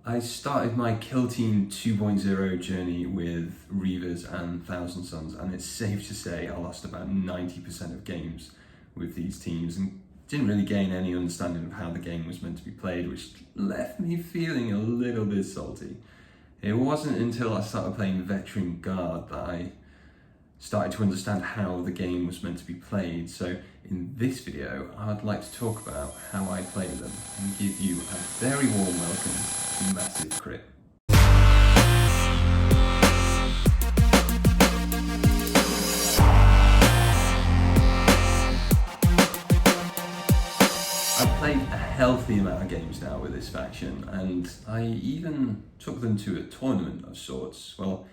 I started my Kill Team 2.0 journey with Reavers and Thousand Sons, and it's safe to say I lost about 90% of games with these teams and didn't really gain any understanding of how the game was meant to be played, which left me feeling a little bit salty. It wasn't until I started playing Veteran Guard that I started to understand how the game was meant to be played. So in this video, I'd like to talk about how I play them and give you a very warm welcome to Massive Crit. I've played a healthy amount of games now with this faction, and I even took them to a tournament of sorts. Well,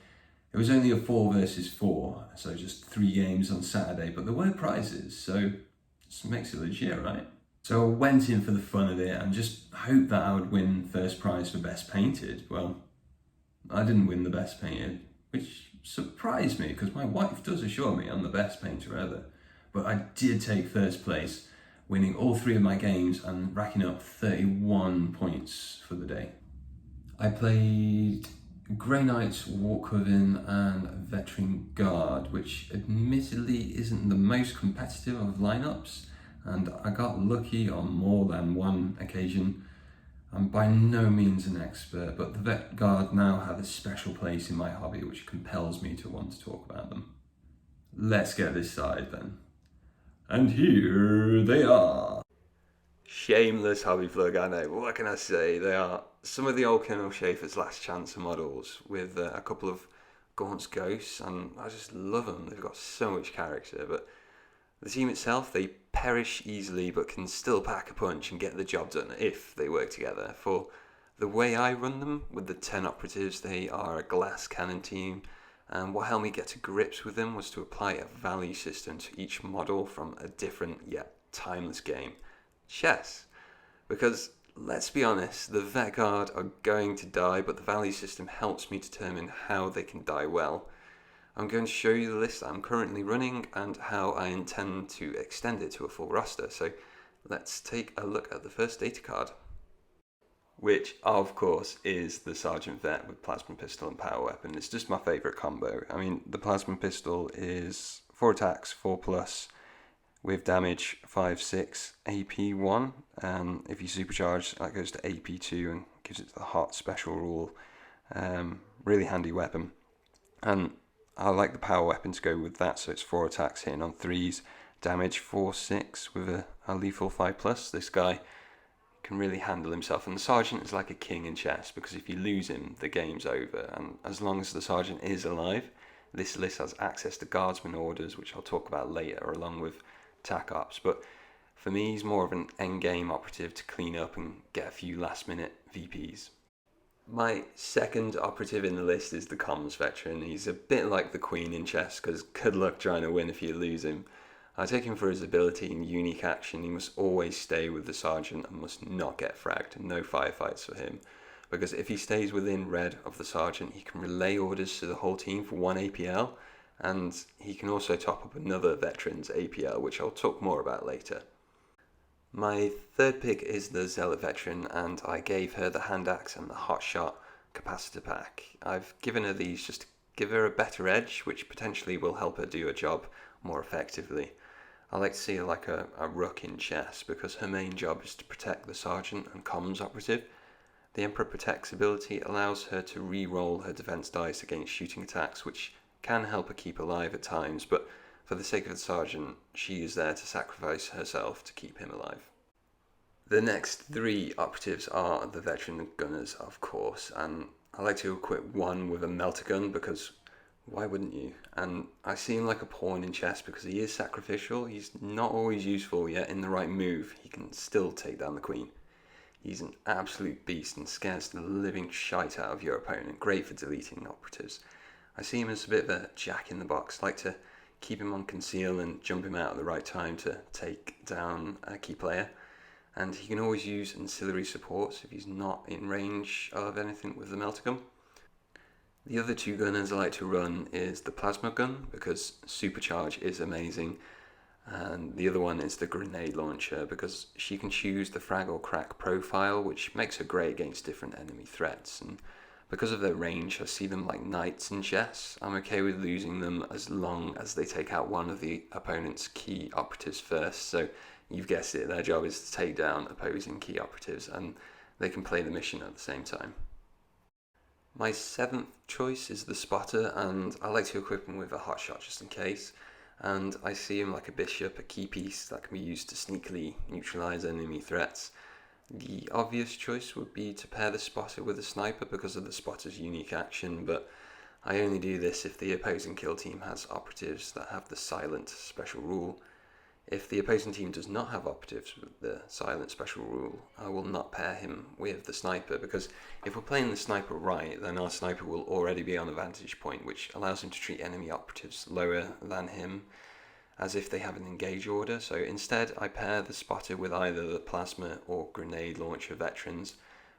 it was only a 4 versus 4, so just 3 games on Saturday, but there were prizes, so this makes it legit, right? So I went in for the fun of it and just hoped that I would win first prize for Best Painted. Well, I didn't win the Best Painted, which surprised me because my wife does assure me I'm the best painter ever. But I did take first place, winning all 3 of my games and racking up 31 points for the day. I played Grey Knights, War Coven and Veteran Guard, which admittedly isn't the most competitive of lineups, and I got lucky on more than one occasion. I'm by no means an expert, but the Vet Guard now have a special place in my hobby which compels me to want to talk about them. Let's get this started then. And here they are. Shameless hobby plug, I know, but what can I say? They are some of the old Colonel Schaefer's Last Chance models with a couple of Gaunt's Ghosts, and I just love them. They've got so much character, but the team itself, they perish easily but can still pack a punch and get the job done if they work together. For the way I run them, with the 10 operatives, they are a glass cannon team, and what helped me get to grips with them was to apply a value system to each model from a different yet timeless game, chess. Because let's be honest, the Vet Guard are going to die, but the value system helps me determine how they can die well. I'm going to show you the list that I'm currently running and how I intend to extend it to a full roster. So let's take a look at the first data card, which of course is the Sergeant Vet with Plasma Pistol and Power Weapon. It's just my favourite combo. I mean, the Plasma Pistol is 4 attacks, 4 plus, with damage 5-6, AP 1, and if you supercharge, that goes to AP 2 and gives it the hot special rule. Really handy weapon, and I like the power weapon to go with that, so it's 4 attacks hitting on 3s, damage 4-6 with a lethal 5+. This guy can really handle himself, and the Sergeant is like a king in chess, because if you lose him, the game's over, and as long as the Sergeant is alive, this list has access to Guardsman orders, which I'll talk about later, along with tac ops, but for me he's more of an endgame operative to clean up and get a few last minute VPs. My second operative in the list is the comms veteran. He's a bit like the queen in chess, because good luck trying to win if you lose him. I take him for his ability in unique action. He must always stay with the Sergeant and must not get fragged. No firefights for him, because if he stays within red of the Sergeant, he can relay orders to the whole team for 1 APL, and he can also top up another veteran's APL, which I'll talk more about later. My third pick is the Zelda veteran, and I gave her the hand axe and the hot shot capacitor pack. I've given her these just to give her a better edge, which potentially will help her do her job more effectively. I like to see her like a rook in chess, because her main job is to protect the Sergeant and comms operative. The Emperor Protects ability allows her to re-roll her defense dice against shooting attacks, which can help her keep alive at times, but for the sake of the Sergeant, she is there to sacrifice herself to keep him alive. The next 3 operatives are the veteran gunners, of course, and I like to equip one with a melter gun, because why wouldn't you? And I see him like a pawn in chess because he is sacrificial. He's not always useful, yet in the right move he can still take down the queen. He's an absolute beast and scares the living shite out of your opponent, great for deleting operatives. I see him as a bit of a jack in the box, like to keep him on conceal and jump him out at the right time to take down a key player. And he can always use ancillary supports if he's not in range of anything with the melter gun. The other 2 gunners I like to run is the plasma gun, because supercharge is amazing, And the other one is the grenade launcher, because she can choose the frag or crack profile, which makes her great against different enemy threats. And because of their range, I see them like knights in chess. I'm okay with losing them as long as they take out one of the opponent's key operatives first. So you've guessed it, their job is to take down opposing key operatives, and they can play the mission at the same time. My seventh choice is the spotter, and I like to equip him with a hotshot just in case. And I see him like a bishop, a key piece that can be used to sneakily neutralise enemy threats. The obvious choice would be to pair the spotter with a sniper because of the spotter's unique action, but I only do this if the opposing kill team has operatives that have the silent special rule. If the opposing team does not have operatives with the silent special rule, I will not pair him with the sniper, because if we're playing the sniper right, then our sniper will already be on a vantage point, which allows him to treat enemy operatives lower than him as if they have an engage order. So instead, I pair the spotter with either the plasma or grenade launcher veterans,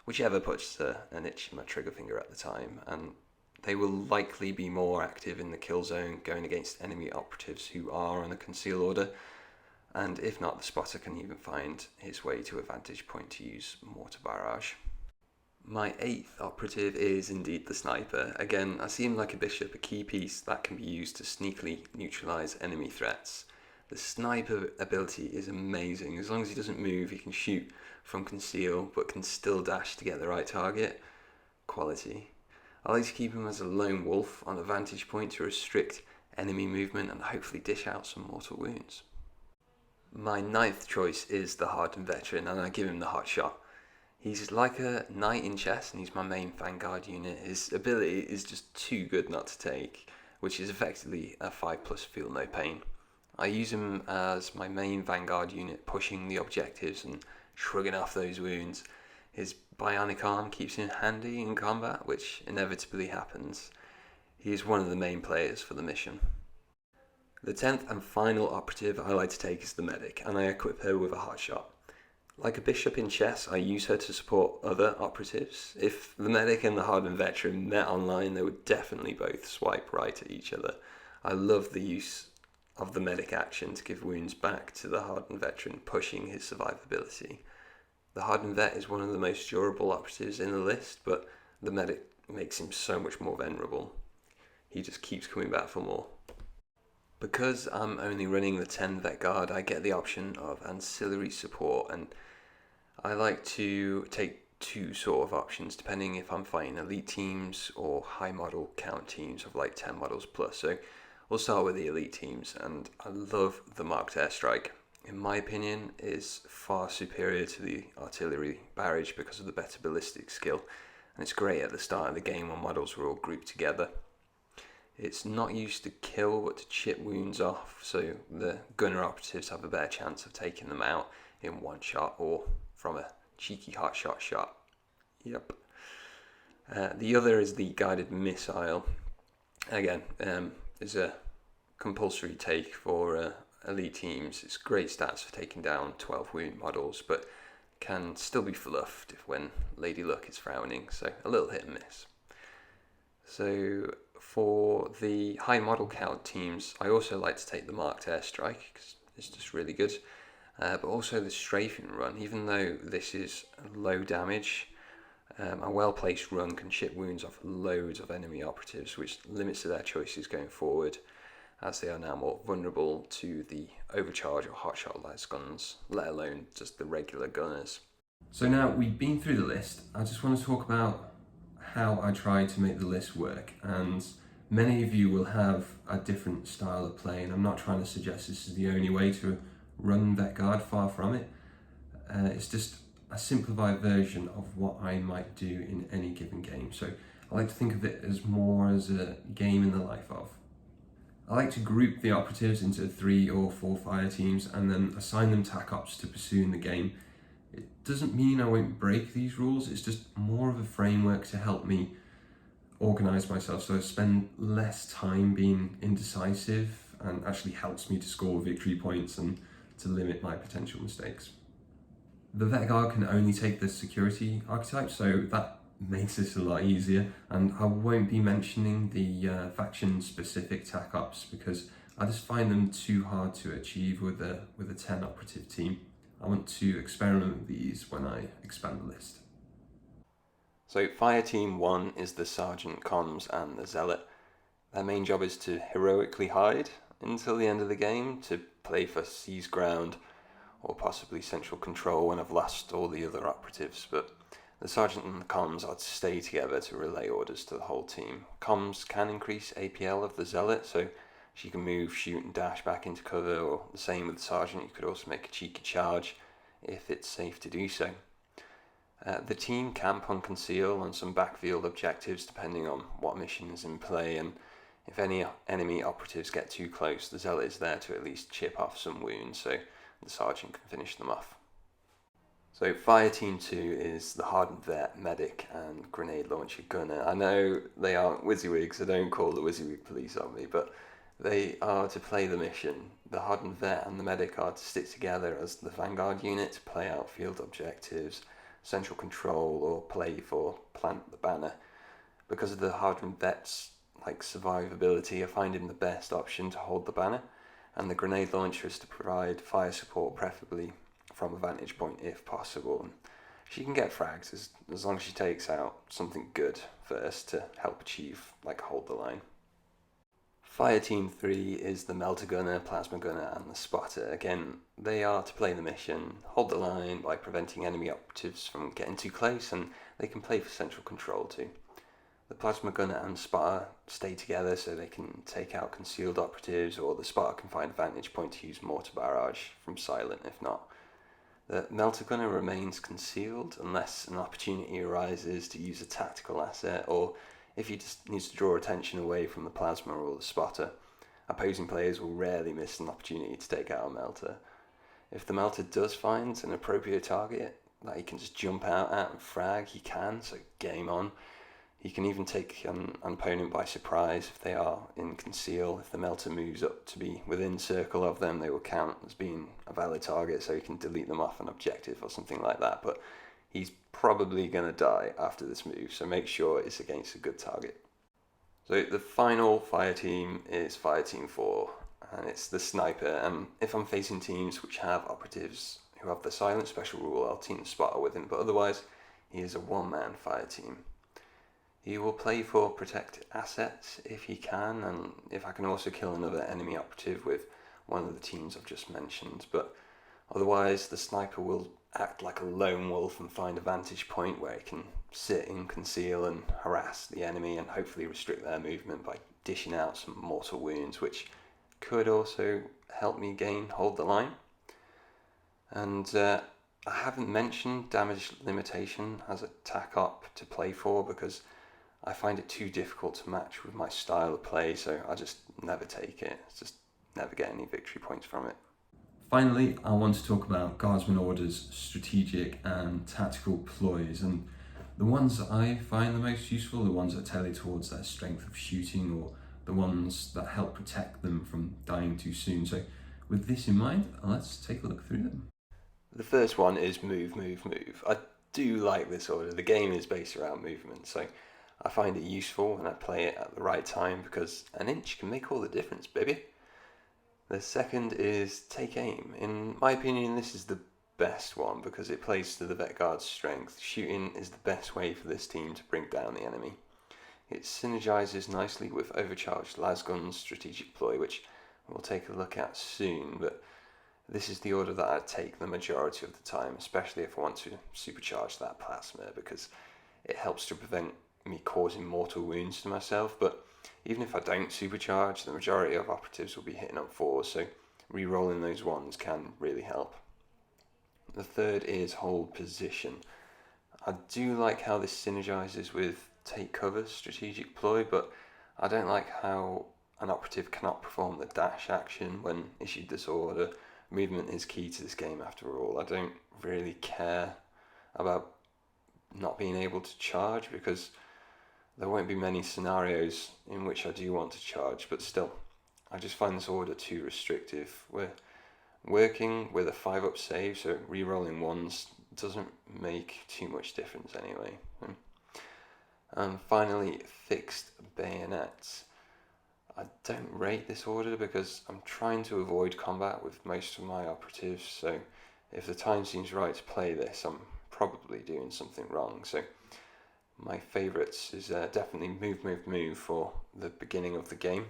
whichever puts an itch in my trigger finger at the time, and they will likely be more active in the kill zone going against enemy operatives who are on a conceal order. And if not, the spotter can even find his way to a vantage point to use mortar barrage. My eighth operative is indeed the sniper. Again, I see him like a bishop, a key piece that can be used to sneakily neutralise enemy threats. The sniper ability is amazing. As long as he doesn't move, he can shoot from conceal, but can still dash to get the right target. Quality. I like to keep him as a lone wolf on a vantage point to restrict enemy movement and hopefully dish out some mortal wounds. My ninth choice is the hardened veteran, and I give him the hot shot. He's like a knight in chess, and he's my main vanguard unit. His ability is just too good not to take, which is effectively a 5+ feel no pain. I use him as my main vanguard unit, pushing the objectives and shrugging off those wounds. His bionic arm keeps him handy in combat, which inevitably happens. He is one of the main players for the mission. The 10th and final operative I like to take is the medic, and I equip her with a hotshot. Like a bishop in chess, I use her to support other operatives. If the medic and the hardened veteran met online, they would definitely both swipe right at each other. I love the use of the medic action to give wounds back to the hardened veteran, pushing his survivability. The hardened vet is one of the most durable operatives in the list, but the medic makes him so much more vulnerable. He just keeps coming back for more. Because I'm only running the 10 vet guard, I get the option of ancillary support, and I like to take two sort of options depending if I'm fighting elite teams or high model count teams of like 10 models plus. So we'll start with the elite teams, and I love the marked airstrike. In my opinion, is far superior to the artillery barrage because of the better ballistic skill, and it's great at the start of the game when models are all grouped together. It's not used to kill, but to chip wounds off, so the gunner operatives have a better chance of taking them out in one shot or from a cheeky hot shot. Yep. The other is the guided missile. Again, is a compulsory take for elite teams. It's great stats for taking down 12 wound models, but can still be fluffed when Lady Luck is frowning, so a little hit and miss. So for the high model count teams, I also like to take the marked airstrike because it's just really good, but also the strafing run. Even though this is low damage, a well-placed run can chip wounds off loads of enemy operatives, which limits their choices going forward, as they are now more vulnerable to the overcharge or hotshot las guns, let alone just the regular gunners. So now we've been through the list, I just want to talk about how I try to make the list work, and many of you will have a different style of play, and I'm not trying to suggest this is the only way to run Vet Guard, far from it. It's just a simplified version of what I might do in any given game. So I like to think of it as more as a game in the life of. I like to group the operatives into 3 or 4 fire teams and then assign them tac ops to pursue in the game. It doesn't mean I won't break these rules, it's just more of a framework to help me organise myself so I spend less time being indecisive, and actually helps me to score victory points and to limit my potential mistakes. The Vet Guard can only take the security archetype, so that makes this a lot easier, and I won't be mentioning the faction specific tac ops because I just find them too hard to achieve with a 10 operative team. I want to experiment with these when I expand the list. So Fire Team 1 is the Sergeant, Comms and the Zealot. Their main job is to heroically hide until the end of the game, to play for seize ground or possibly central control when I've lost all the other operatives, but the Sergeant and the Comms are to stay together to relay orders to the whole team. Comms can increase APL of the Zealot, so she can move, shoot and dash back into cover, or the same with the Sergeant, you could also make a cheeky charge if it's safe to do so. The team camp on conceal on some backfield objectives depending on what mission is in play, and if any enemy operatives get too close, the Zealot is there to at least chip off some wounds so the Sergeant can finish them off. So Fire Team 2 is the Hardened Vet, Medic and Grenade Launcher Gunner. I know they aren't WYSIWYG, so don't call the WYSIWYG police on me, but they are to play the mission. The Hardened Vet and the Medic are to stick together as the Vanguard unit to play out field objectives, central control, or play for plant the banner. Because of the Hardened Vet's survivability, I find him the best option to hold the banner, and the Grenade Launcher is to provide fire support, preferably from a vantage point if possible. And she can get frags as long as she takes out something good first to help achieve hold the line. Fire Team 3 is the Melter Gunner, Plasma Gunner and the Spotter. Again, they are to play the mission, hold the line by preventing enemy operatives from getting too close, and they can play for central control too. The Plasma Gunner and Spotter stay together so they can take out concealed operatives, or the Spotter can find a vantage point to use mortar barrage from silent if not. The Melter Gunner remains concealed unless an opportunity arises to use a tactical asset, or if he just needs to draw attention away from the Plasma or the Spotter. Opposing players will rarely miss an opportunity to take out a Melter. If the Melter does find an appropriate target that he can just jump out at and frag, he can, so game on. He can even take an opponent by surprise if they are in conceal. If the Melter moves up to be within circle of them, they will count as being a valid target, so he can delete them off an objective or something like that. But he's probably going to die after this move, so make sure it's against a good target. So the final Fire Team is Fire Team 4, and it's the Sniper. And if I'm facing teams which have operatives who have the silent special rule, I'll team the Spotter with him, but otherwise he is a one-man Fire Team. He will play for protect assets if he can, and if I can also kill another enemy operative with one of the teams I've just mentioned, but otherwise the Sniper will act like a lone wolf and find a vantage point where he can sit and conceal and harass the enemy and hopefully restrict their movement by dishing out some mortal wounds, which could also help me hold the line. And I haven't mentioned damage limitation as a tac op to play for because I find it too difficult to match with my style of play, so I just never take it. Just never get any victory points from it. Finally, I want to talk about Guardsman orders, strategic and tactical ploys, and the ones that I find the most useful, the ones that tally towards their strength of shooting, or the ones that help protect them from dying too soon. So with this in mind, let's take a look through them. The first one is move, move, move. I do like this order. The game is based around movement, so I find it useful when I play it at the right time because an inch can make all the difference, baby. The second is take aim. In my opinion, this is the best one because it plays to the Vet Guard's strength. Shooting is the best way for this team to bring down the enemy. It synergizes nicely with overcharged lasgun's strategic ploy, which we'll take a look at soon, but this is the order that I take the majority of the time, especially if I want to supercharge that plasma because it helps to prevent me causing mortal wounds to myself. But even if I don't supercharge, the majority of operatives will be hitting on 4s, so re-rolling those 1s can really help. The third is hold position. I do like how this synergizes with take cover strategic ploy, but I don't like how an operative cannot perform the dash action when issued this order. Movement is key to this game after all. I don't really care about not being able to charge because there won't be many scenarios in which I do want to charge, but still, I just find this order too restrictive. We're working with a 5-up save, so re-rolling 1s doesn't make too much difference anyway. And finally, fixed bayonets. I don't rate this order because I'm trying to avoid combat with most of my operatives, so if the time seems right to play this, I'm probably doing something wrong. So my favourites is definitely move for the beginning of the game.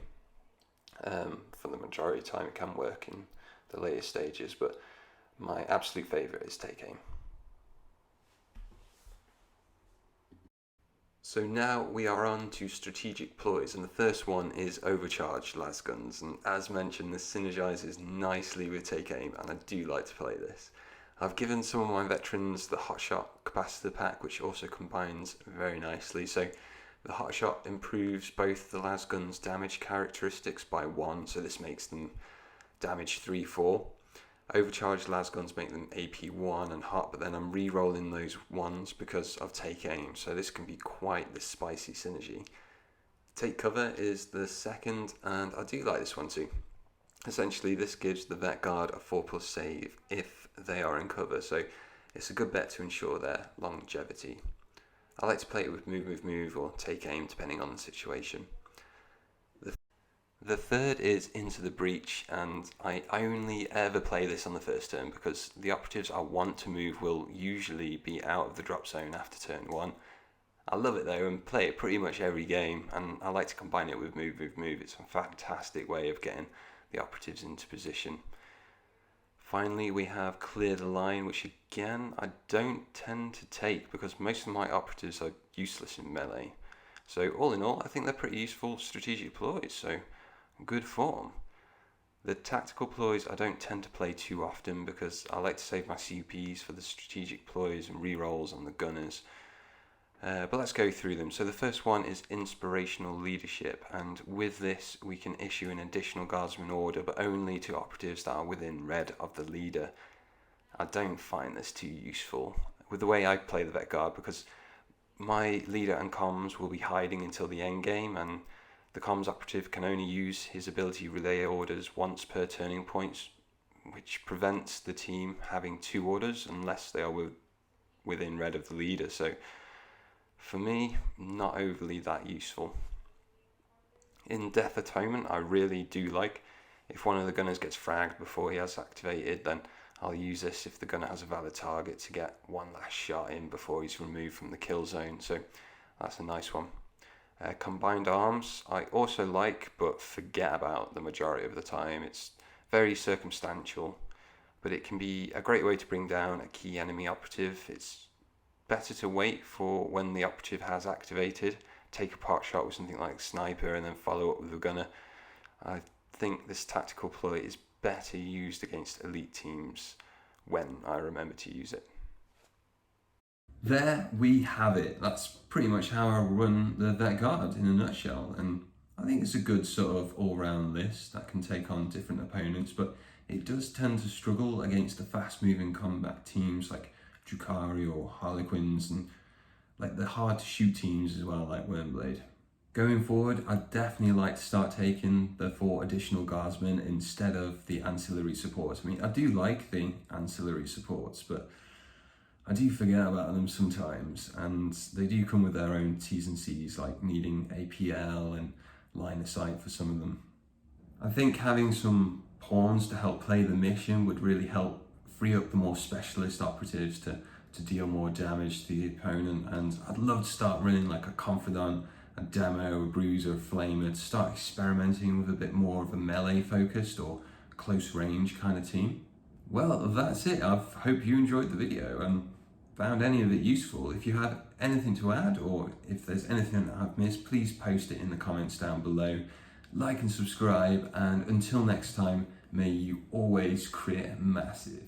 For the majority of the time it can work in the later stages, but my absolute favourite is take aim. So now we are on to strategic ploys, and the first one is overcharged lasguns, and as mentioned, this synergizes nicely with take aim, and I do like to play this. I've given some of my veterans the hotshot capacitor pack, which also combines very nicely. So the hotshot improves both the lasgun's damage characteristics by 1, so this makes them damage 3-4. Overcharged lasguns make them AP 1 and hot, but then I'm re-rolling those ones because of take aim, so this can be quite the spicy synergy. Take cover is the second, and I do like this one too. Essentially, this gives the Vet Guard a 4+ save if they are in cover, so it's a good bet to ensure their longevity. I like to play it with move or take aim depending on the situation. The third is Into the Breach, and I only ever play this on the first turn because the operatives I want to move will usually be out of the drop zone after turn 1. I love it though and play it pretty much every game, and I like to combine it with move. It's a fantastic way of getting the operatives into position. Finally, we have Clear the Line, which again I don't tend to take because most of my operatives are useless in melee. So all in all, I think they're pretty useful strategic ploys, so good form. The tactical ploys I don't tend to play too often because I like to save my CPs for the strategic ploys and rerolls on the gunners. But let's go through them. So the first one is Inspirational Leadership, and with this we can issue an additional Guardsman order, but only to operatives that are within red of the leader. I don't find this too useful with the way I play the Vet Guard because my leader and comms will be hiding until the end game, and the comms operative can only use his ability relay orders once per turning point, which prevents the team having 2 orders unless they are within red of the leader. So for me, not overly that useful. In Death Atonement, I really do like. If one of the gunners gets fragged before he has activated, then I'll use this if the gunner has a valid target to get one last shot in before he's removed from the kill zone. So that's a nice one. Combined Arms I also like, but forget about the majority of the time. It's very circumstantial, but it can be a great way to bring down a key enemy operative. It's better to wait for when the operative has activated, take a pot shot with something like Sniper, and then follow up with a gunner. I think this tactical ploy is better used against elite teams when I remember to use it. There we have it. That's pretty much how I run the Vet Guard in a nutshell, and I think it's a good sort of all-round list that can take on different opponents, but it does tend to struggle against the fast-moving combat teams like Drukhari or Harlequins, and like the hard-to-shoot teams as well, like Wormblade. Going forward, I'd definitely like to start taking the 4 additional Guardsmen instead of the ancillary supports. I mean, I do like the ancillary supports, but I do forget about them sometimes, and they do come with their own T's and C's, like needing APL and line of sight for some of them. I think having some pawns to help play the mission would really help free up the more specialist operatives to deal more damage to the opponent, and I'd love to start running like a Confidant, a Demo, a Bruiser, a Flamer, to start experimenting with a bit more of a melee focused or close range kind of team. Well, that's it. I hope you enjoyed the video and found any of it useful. If you have anything to add, or if there's anything that I've missed, please post it in the comments down below. Like and subscribe, and until next time, may you always crit massive.